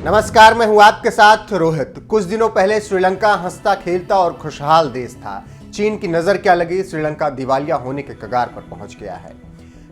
नमस्कार, मैं हूं आपके साथ रोहित। कुछ दिनों पहले श्रीलंका हंसता खेलता और खुशहाल देश था। चीन की नजर क्या लगी, श्रीलंका दिवालिया होने के कगार पर पहुंच गया है।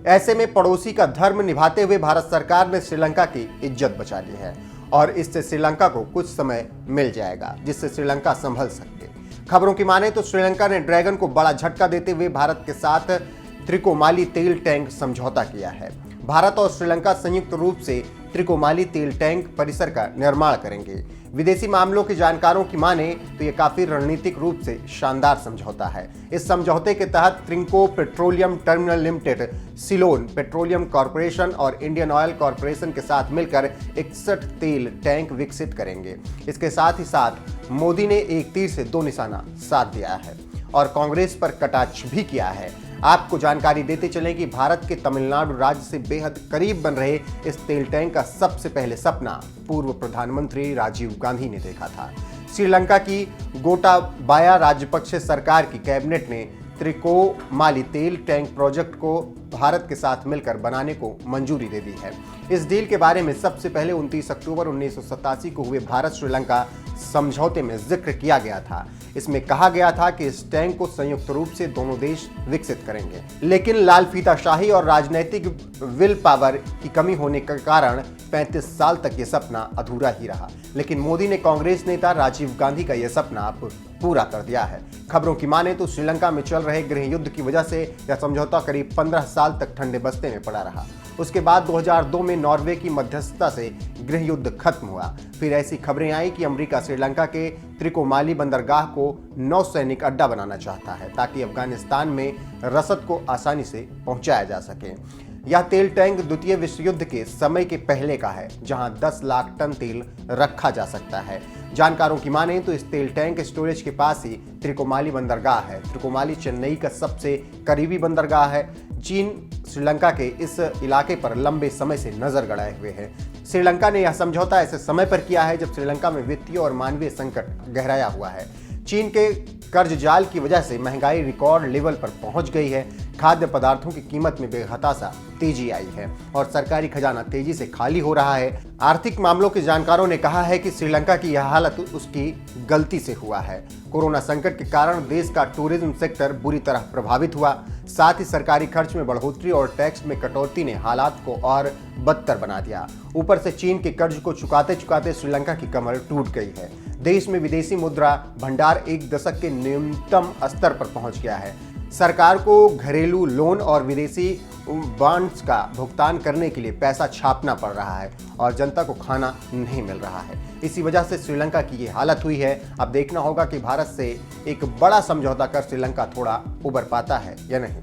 ऐसे में पड़ोसी का धर्म निभाते हुए भारत सरकार ने श्रीलंका की इज्जत बचा ली है और इससे श्रीलंका को कुछ समय मिल जाएगा जिससे श्रीलंका संभल सके। खबरों की माने तो श्रीलंका ने ड्रैगन को बड़ा झटका देते हुए भारत के साथ त्रिकोमाली तेल टैंक समझौता किया है। भारत और श्रीलंका संयुक्त रूप से त्रिकोमाली तेल टैंक परिसर का निर्माण करेंगे। विदेशी मामलों के जानकारों की माने तो यह काफी रणनीतिक रूप से शानदार समझौता है। इस समझौते के तहत Trinco petroleum terminal limited, Ceylon petroleum corporation और इंडियन ऑयल कॉरपोरेशन के साथ मिलकर 61 तेल टैंक विकसित करेंगे। इसके साथ ही साथ मोदी ने एक तीर से दो निशाना साध दिया है और कांग्रेस पर कटाक्ष भी किया है। आपको जानकारी देते चलें कि भारत के तमिलनाडु राज्य से बेहद करीब बन रहे इस तेल टैंक का सबसे पहले सपना पूर्व प्रधानमंत्री राजीव गांधी ने देखा था। श्रीलंका की गोटाबाया राजपक्षे सरकार की कैबिनेट ने त्रिकोमाली तेल टैंक प्रोजेक्ट को भारत के साथ मिलकर बनाने को मंजूरी दे दी है। इस डील के बारे में सबसे पहले 29 अक्टूबर 1987 को हुए भारत श्रीलंका समझौते में जिक्र किया गया था। इसमें कहा गया था कि इस टैंक को संयुक्त रूप से दोनों देश विकसित करेंगे, लेकिन लाल फीताशाही और राजनीतिक विल पावर की कमी होने के कारण 35 साल तक यह सपना अधूरा ही रहा। लेकिन मोदी ने कांग्रेस नेता राजीव गांधी का यह सपना अब पूरा कर दिया है। खबरों की माने तो श्रीलंका में चल रहे गृह युद्ध की वजह से यह समझौता करीब 15 साल तक ठंडे बस्ते में पड़ा रहा। उसके बाद 2002 में नॉर्वे की मध्यस्थता से गृह युद्ध खत्म हुआ। फिर ऐसी खबरें आई कि अमेरिका श्रीलंका के त्रिकोमाली बंदरगाह को नौसैनिक अड्डा बनाना चाहता है ताकि अफगानिस्तान में रसद को आसानी से पहुंचाया जा सके। यह तेल टैंक द्वितीय विश्व युद्ध के समय के पहले का है, जहां 10 लाख टन तेल रखा जा सकता है। जानकारों की माने तो इस तेल टैंक स्टोरेज के पास ही त्रिकोमाली बंदरगाह है। त्रिकोमाली चेन्नई का सबसे करीबी बंदरगाह है। चीन श्रीलंका के इस इलाके पर लंबे समय से नजर गड़ाए हुए है। श्रीलंका ने यह समझौता ऐसे समय पर किया है जब श्रीलंका में वित्तीय और मानवीय संकट गहराया हुआ है। चीन के कर्ज जाल की वजह से महंगाई रिकॉर्ड लेवल पर पहुंच गई है। खाद्य पदार्थों की कीमत में बेहताशा तेजी आई है और सरकारी खजाना तेजी से खाली हो रहा है। आर्थिक मामलों के जानकारों ने कहा है कि श्रीलंका की यह हालत उसकी गलती से हुआ है। कोरोना संकट के कारण देश का टूरिज्म सेक्टर बुरी तरह प्रभावित हुआ। साथ ही सरकारी खर्च में बढ़ोतरी और टैक्स में कटौती ने हालात को और बदतर बना दिया। ऊपर से चीन के कर्ज को चुकाते चुकाते श्रीलंका की कमर टूट गई है। देश में विदेशी मुद्रा भंडार एक दशक के न्यूनतम स्तर पर पहुंच गया है। सरकार को घरेलू लोन और विदेशी बॉन्ड्स का भुगतान करने के लिए पैसा छापना पड़ रहा है और जनता को खाना नहीं मिल रहा है। इसी वजह से श्रीलंका की ये हालत हुई है। अब देखना होगा कि भारत से एक बड़ा समझौता कर श्रीलंका थोड़ा उबर पाता है या नहीं।